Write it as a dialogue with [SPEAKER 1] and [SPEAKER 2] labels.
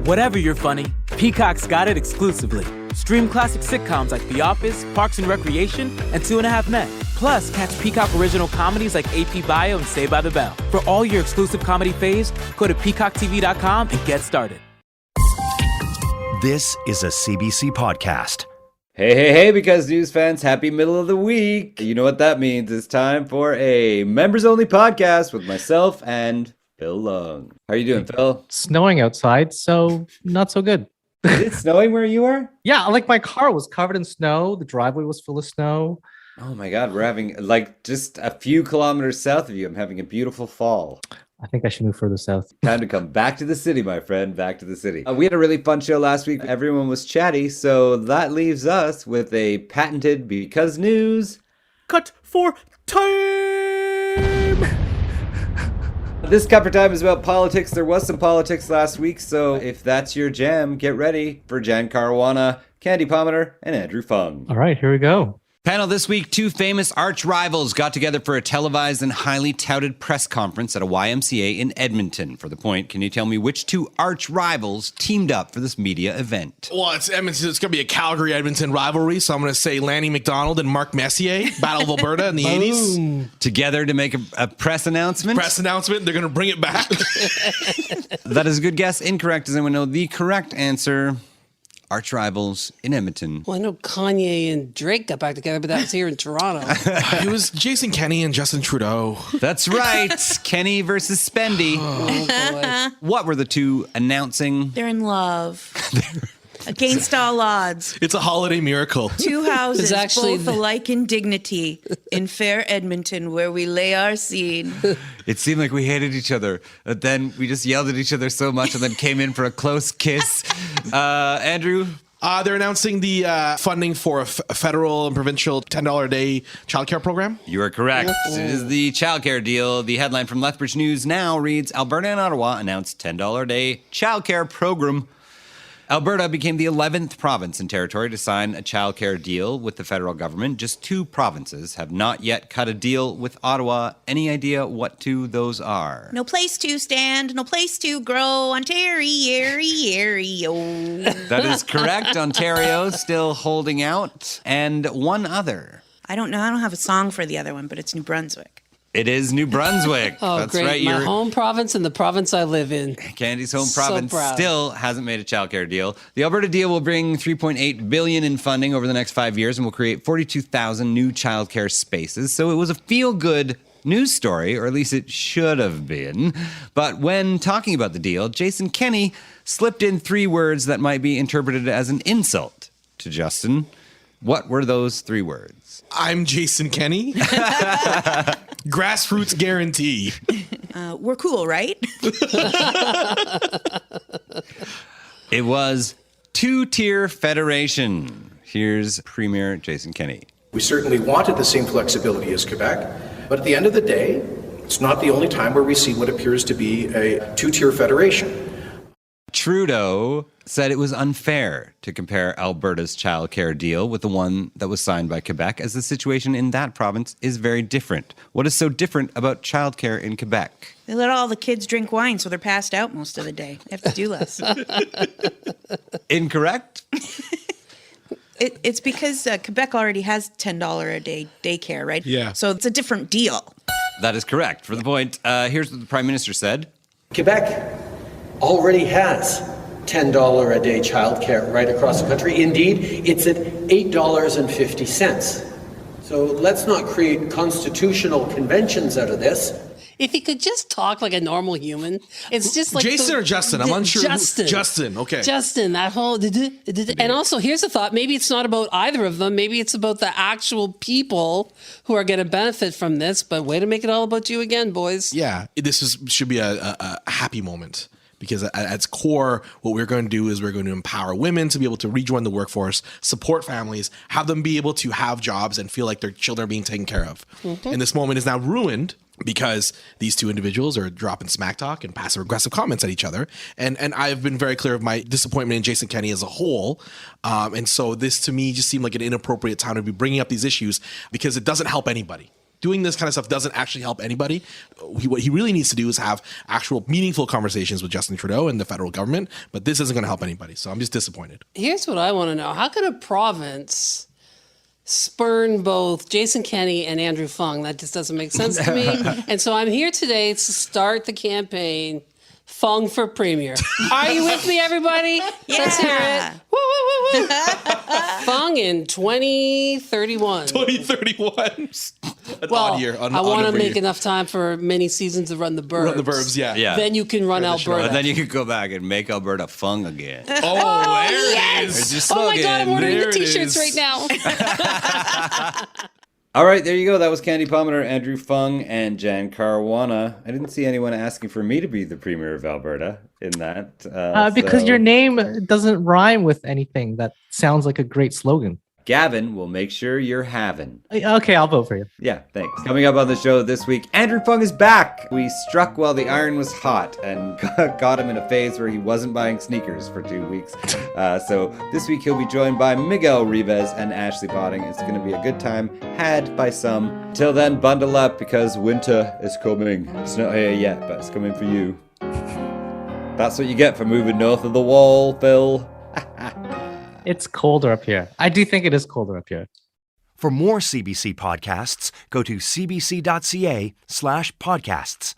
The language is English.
[SPEAKER 1] Whatever you're funny, Peacock's got it exclusively. Stream classic sitcoms like The Office, Parks and Recreation, and 2.5 Men. Plus, catch Peacock original comedies like AP Bio and Saved by the Bell. For all your exclusive comedy faves, go to peacocktv.com and get started.
[SPEAKER 2] This is a CBC podcast.
[SPEAKER 3] Hey, because news fans, happy middle of the week. You know what that means. It's time for a members-only podcast with myself and Phil Lung. How are you doing, Phil?
[SPEAKER 4] Snowing outside, so not so good.
[SPEAKER 3] Is it snowing where you are?
[SPEAKER 4] Yeah, like my car was covered in snow. The driveway was full of snow.
[SPEAKER 3] Oh my God, we're having like just a few kilometers south of you. I'm having a beautiful fall.
[SPEAKER 4] I think I should move further south.
[SPEAKER 3] Time to come back to the city, my friend, back to the city. We had a really fun show last week. Everyone was chatty, so that leaves us with a patented Because News
[SPEAKER 1] Cut for time!
[SPEAKER 3] This Cut for Time is about politics. There was some politics last week, so if that's your jam, get ready for Jan Caruana, Candy Palmer, and Andrew Fung.
[SPEAKER 4] All right, here we go.
[SPEAKER 5] Panel this week, two famous arch rivals got together for a televised and highly touted press conference at a YMCA in Edmonton. For the point, can you tell me which two arch rivals teamed up for this media event?
[SPEAKER 6] Well, it's Edmonton. It's going to be a Calgary-Edmonton rivalry, so I'm going to say Lanny McDonald and Mark Messier, Battle of Alberta in the 80s.
[SPEAKER 5] Together to make a press announcement?
[SPEAKER 6] Press announcement. They're going to bring it back.
[SPEAKER 5] That is a good guess. Incorrect. Does anyone know the correct answer? Arch rivals in Edmonton.
[SPEAKER 7] Well, I know Kanye and Drake got back together, but that was here in Toronto.
[SPEAKER 6] It was Jason Kenney and Justin Trudeau.
[SPEAKER 5] That's right. Kenny versus Spendy.
[SPEAKER 7] Oh, boy.
[SPEAKER 5] What were the two announcing?
[SPEAKER 8] They're in love. Against all odds.
[SPEAKER 6] It's a holiday miracle.
[SPEAKER 8] Two houses,
[SPEAKER 7] It's actually
[SPEAKER 8] both alike in dignity, in fair Edmonton, where we lay our scene.
[SPEAKER 5] It seemed like we hated each other. But then we just yelled at each other so much and then came in for a close kiss. Andrew?
[SPEAKER 6] They're announcing the funding for a federal and provincial $10 a day childcare program.
[SPEAKER 5] You are correct. It is the childcare deal. The headline from Lethbridge News Now reads, Alberta and Ottawa announced $10 a day childcare program. Alberta became the 11th province and territory to sign a childcare deal with the federal government. Just two provinces have not yet cut a deal with Ottawa. Any idea what two those are?
[SPEAKER 8] No place to stand, no place to grow, Ontario.
[SPEAKER 5] That is correct. Ontario still holding out. And one other.
[SPEAKER 8] I don't know. I don't have a song for the other one, but it's New Brunswick.
[SPEAKER 5] It is New Brunswick.
[SPEAKER 7] Oh,
[SPEAKER 5] That's
[SPEAKER 7] great.
[SPEAKER 5] right.
[SPEAKER 7] My home province and the province I live in.
[SPEAKER 5] Candy's home
[SPEAKER 7] So
[SPEAKER 5] province
[SPEAKER 7] proud.
[SPEAKER 5] still hasn't made a childcare deal. The Alberta deal will bring $3.8 billion in funding over the next 5 years and will create 42,000 new childcare spaces. So it was a feel-good news story, or at least it should have been. But when talking about the deal, Jason Kenney slipped in three words that might be interpreted as an insult to Justin. What were those three words?
[SPEAKER 6] I'm Jason Kenney. Grassroots guarantee.
[SPEAKER 8] We're cool, right?
[SPEAKER 5] It was two-tier federation. Here's Premier Jason Kenney.
[SPEAKER 9] We certainly wanted the same flexibility as Quebec, but at the end of the day, it's not the only time where we see what appears to be a two-tier federation.
[SPEAKER 5] Trudeau said it was unfair to compare Alberta's childcare deal with the one that was signed by Quebec, as the situation in that province is very different. What is so different about childcare in Quebec?
[SPEAKER 8] They let all the kids drink wine, so they're passed out most of the day. They have to do less.
[SPEAKER 5] Incorrect?
[SPEAKER 8] It's because Quebec already has $10 a day daycare, right?
[SPEAKER 6] Yeah.
[SPEAKER 8] So it's a different deal.
[SPEAKER 5] That is correct. For the point, here's what the Prime Minister said.
[SPEAKER 10] Quebec already has $10 a day childcare right across the country. Indeed, it's at $8.50. So let's not create constitutional conventions out of this.
[SPEAKER 7] If he could just talk like a normal human, it's just like
[SPEAKER 6] Jason or Justin? I'm unsure.
[SPEAKER 7] Justin.
[SPEAKER 6] Justin, okay.
[SPEAKER 7] Justin, that whole... And also, here's a thought. Maybe it's not about either of them. Maybe it's about the actual people who are going to benefit from this. But way to make it all about you again, boys.
[SPEAKER 6] Yeah, should be a happy moment. Because at its core, what we're going to do is we're going to empower women to be able to rejoin the workforce, support families, have them be able to have jobs and feel like their children are being taken care of. Mm-hmm. And this moment is now ruined because these two individuals are dropping smack talk and passive aggressive comments at each other. And I've been very clear of my disappointment in Jason Kenney as a whole. And so this to me just seemed like an inappropriate time to be bringing up these issues because it doesn't help anybody. doing this kind of stuff doesn't actually help anybody. What he really needs to do is have actual meaningful conversations with Justin Trudeau and the federal government, but this isn't going to help anybody. So I'm just disappointed.
[SPEAKER 7] Here's what I want to know. How could a province spurn both Jason Kenney and Andrew Fung? That just doesn't make sense to me. And so I'm here today to start the campaign, Fung for Premier. Are you with me, everybody? Let's hear it. Woo, woo, woo, woo. Fung in 2031.
[SPEAKER 6] 2031.
[SPEAKER 7] Well,
[SPEAKER 6] odd year.
[SPEAKER 7] I want to make enough time for many seasons to run the Burbs.
[SPEAKER 6] Run the Burbs, yeah.
[SPEAKER 5] Yeah.
[SPEAKER 7] Then you can run Alberta.
[SPEAKER 5] But then you could go back and make Alberta Fung again.
[SPEAKER 6] Oh, there
[SPEAKER 7] yes!
[SPEAKER 6] it is.
[SPEAKER 5] There's your
[SPEAKER 7] Oh my God, I'm
[SPEAKER 5] slogan.
[SPEAKER 7] ordering the
[SPEAKER 6] There it
[SPEAKER 7] t-shirts
[SPEAKER 6] is.
[SPEAKER 7] right now.
[SPEAKER 3] All right, there you go. That was Candy Palmer, Andrew Fung, and Jan Caruana. I didn't see anyone asking for me to be the Premier of Alberta in that.
[SPEAKER 4] Because
[SPEAKER 3] so
[SPEAKER 4] your name doesn't rhyme with anything that sounds like a great slogan.
[SPEAKER 3] Gavin will make sure you're having.
[SPEAKER 4] Okay, I'll vote for you.
[SPEAKER 3] Yeah, thanks. Coming up on the show this week, Andrew Fung is back. We struck while the iron was hot and got him in a phase where he wasn't buying sneakers for 2 weeks. So this week he'll be joined by Miguel Rivez and Ashley Botting. It's going to be a good time had by some. Till then, bundle up because winter is coming. It's not here yet, but it's coming for you. That's what you get for moving north of the wall, Phil.
[SPEAKER 4] It's colder up here. I do think it is colder up here.
[SPEAKER 2] For more CBC podcasts, go to cbc.ca/podcasts.